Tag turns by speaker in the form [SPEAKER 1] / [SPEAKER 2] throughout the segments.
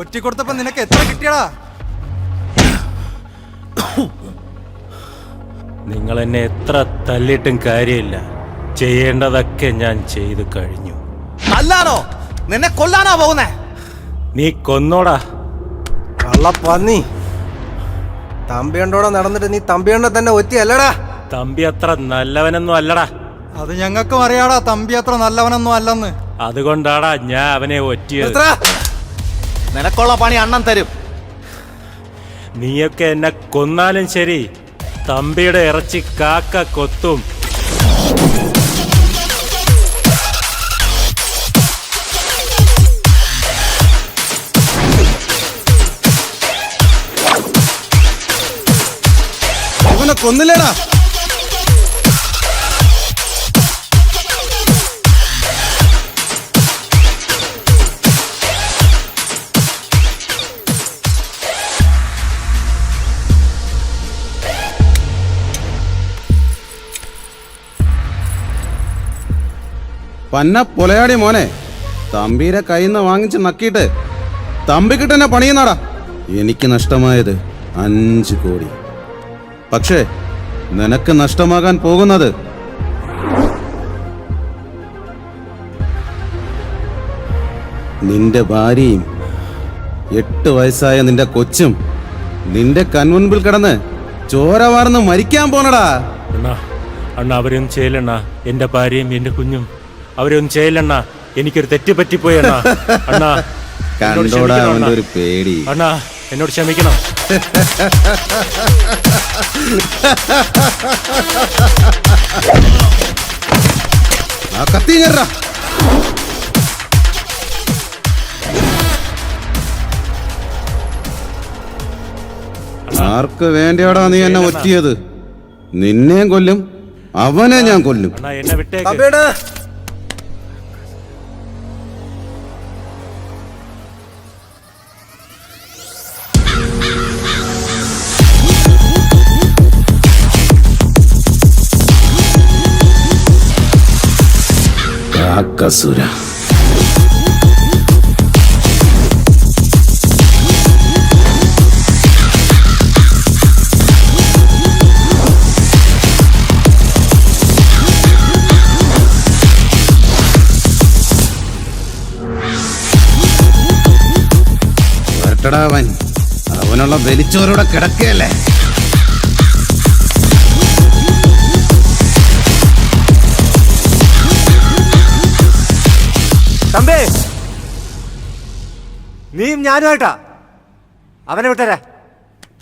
[SPEAKER 1] ഒറ്റ കൊടുത്തപ്പോ നിനക്ക് എത്ര കിട്ടിയടാ?
[SPEAKER 2] നിങ്ങൾ എന്നെ എത്ര തല്ലിയിട്ടും കാര്യമില്ല. ചെയ്യേണ്ടതൊക്കെ ഞാൻ ചെയ്തു കഴിഞ്ഞു.
[SPEAKER 1] അല്ലാണോ നിന്നെ കൊല്ലാനാ പോകുന്നേ?
[SPEAKER 2] നീ കൊന്നോടാ
[SPEAKER 3] കള്ളപ്പന്നി. തമ്പിയണ്ടോടെ നടന്നിട്ട് നീ തമ്പിയണ്ട തന്നെ ഒറ്റയല്ലടാ.
[SPEAKER 2] തമ്പി അത്ര നല്ലവനൊന്നും അല്ലടാ.
[SPEAKER 1] അത് ഞങ്ങൾക്കും അറിയാടാ തമ്പി അത്ര നല്ലവനൊന്നും അല്ലെന്ന്.
[SPEAKER 2] അതുകൊണ്ടാടാ ഞാൻ അവനെ ഒറ്റിയത്.
[SPEAKER 1] നിനക്കുള്ള പണി അണ്ണൻ തരും.
[SPEAKER 2] നീയൊക്കെ എന്നെ കൊന്നാലും ശരി, തമ്പിയുടെ ഇറച്ചി കാക്ക കൊത്തും.
[SPEAKER 3] അവനെ കൊന്നില്ലേടാ?
[SPEAKER 4] പന്ന പൊലയാടി മോനെ, തമ്പീരെ കയ്യിന്ന് വാങ്ങിച്ച് നക്കിയിട്ട് തമ്പിക്കിട്ട് തന്നെ പണിയുന്നാടാ. എനിക്ക് നഷ്ടമായത് 5 കോടി. പക്ഷേ നിനക്ക് നഷ്ടമാകാൻ പോകുന്നത് നിന്റെ ഭാര്യയും 8 വയസ്സായ നിന്റെ കൊച്ചും നിന്റെ കൺമുൻപിൽ കിടന്ന് ചോര വാർന്ന് മരിക്കാൻ പോണടാ.
[SPEAKER 2] അണ്ണാ അണ്ണാ അവരൊന്നും ചെയ്യില്ലണ്ണ. എന്റെ ഭാര്യയും എന്റെ കുഞ്ഞും അവരൊന്നും ചെയ്യില്ലണ്ണ. എനിക്കൊരു തെറ്റ് പറ്റിപ്പോയി അണ്ണാ. അണ്ണാ
[SPEAKER 4] കണ്ടോടാ അവന്റെ ഒരു പേടി.
[SPEAKER 2] അണ്ണാ എന്നോട് ക്ഷമിക്കണം.
[SPEAKER 4] ആ കത്തി കയറാ. ആർക്ക് വേണ്ടിയാടാ നീ എന്നെ ഒറ്റിയത്? നിന്നെയും കൊല്ലും, അവനെ ഞാൻ കൊല്ലും.
[SPEAKER 2] അണ്ണാ എന്നെ വിട്ടേക്ക്.
[SPEAKER 4] കാക്കസുര. വരട്ടടാവൻ, അവനുള്ള വലിച്ചോരോടെ കിടക്കയല്ലേ.
[SPEAKER 3] തമ്പി, നീയും ഞാനുമായിട്ടാ. അവനെ വിട്ടരാ.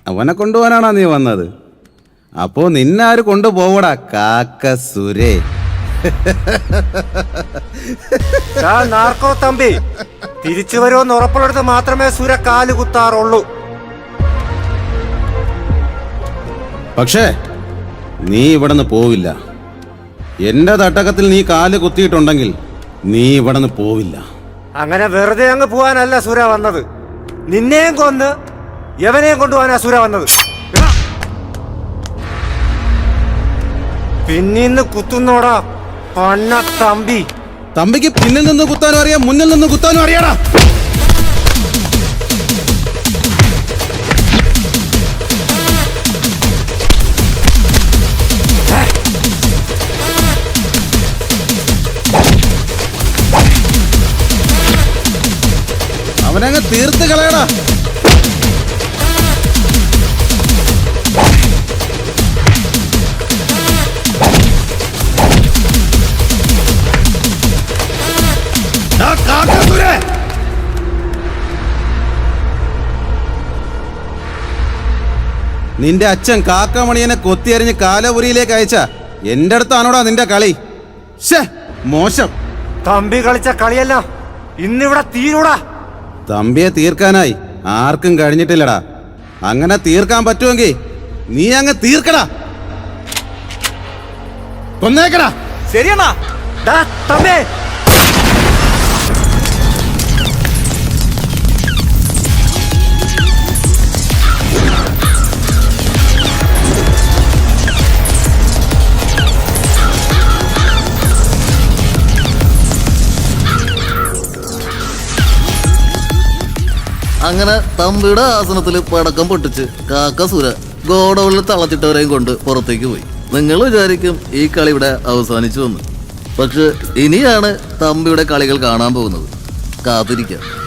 [SPEAKER 4] അവനെ കൊണ്ടുപോകാനാണോ നീ വന്നത്? അപ്പോ നിന്നാര് കൊണ്ടുപോവടാ കാക്കസുരേ?
[SPEAKER 3] നാർക്കോ തമ്പി, തിരിച്ചു വരുമെന്ന് ഉറപ്പുള്ളടുത്ത് മാത്രമേ സുര കാല് കുത്താറുള്ളൂ.
[SPEAKER 4] പക്ഷേ നീ ഇവിടുന്ന് പോവില്ല. എന്റെ തട്ടകത്തിൽ നീ കാല് കുത്തിയിട്ടുണ്ടെങ്കിൽ നീ ഇവിടുന്ന് പോവില്ല.
[SPEAKER 3] അങ്ങനെ വെറുതെ അങ്ങ് പോവാനല്ല സുര വന്നത്. നിന്നെയും കൊന്ന് യവനെയും കൊണ്ടുപോകാനാ സുര വന്നത്. പിന്നീന്ന് കുത്തുന്നോടാ പണ്ണ തമ്പി.
[SPEAKER 4] തമ്പിക്ക് പിന്നിൽ നിന്ന് കുത്താനും അറിയാം, മുന്നിൽ നിന്ന് കുത്താനും അറിയാടാ. അവനങ്ങ് തീർത്ത് കളയടാ. നിന്റെ അച്ഛൻ കാക്കമണിയനെ കൊത്തിയറിഞ്ഞ് കാലപുരിയിലേക്ക് അയച്ച എന്റെ അടുത്താണോടാ നിന്റെ കളി? മോശം.
[SPEAKER 3] തമ്പി കളിച്ച കളിയല്ല ഇന്നിവിടെ തീരൂടാ.
[SPEAKER 4] തമ്പിയെ തീർക്കാനായി ആർക്കും കഴിഞ്ഞിട്ടില്ലടാ. അങ്ങനെ തീർക്കാൻ പറ്റുമെങ്കിൽ നീ അങ്ങ് തീർക്കടാ. കൊന്നേക്കടാ.
[SPEAKER 1] ശരിയെന്നാ
[SPEAKER 3] തമ്പി.
[SPEAKER 5] അങ്ങനെ തമ്പിയുടെ ആസനത്തിൽ പടക്കം പൊട്ടിച്ച് കാക്കസുര ഗോഡൌണിൽ തളച്ചിട്ടവരെയും കൊണ്ട് പുറത്തേക്ക് പോയി. നിങ്ങൾ വിചാരിക്കും ഈ കളി ഇവിടെ അവസാനിച്ചു വന്ന്. പക്ഷെ ഇനിയാണ് തമ്പിയുടെ കളികൾ കാണാൻ പോകുന്നത്. കാത്തിരിക്കാം.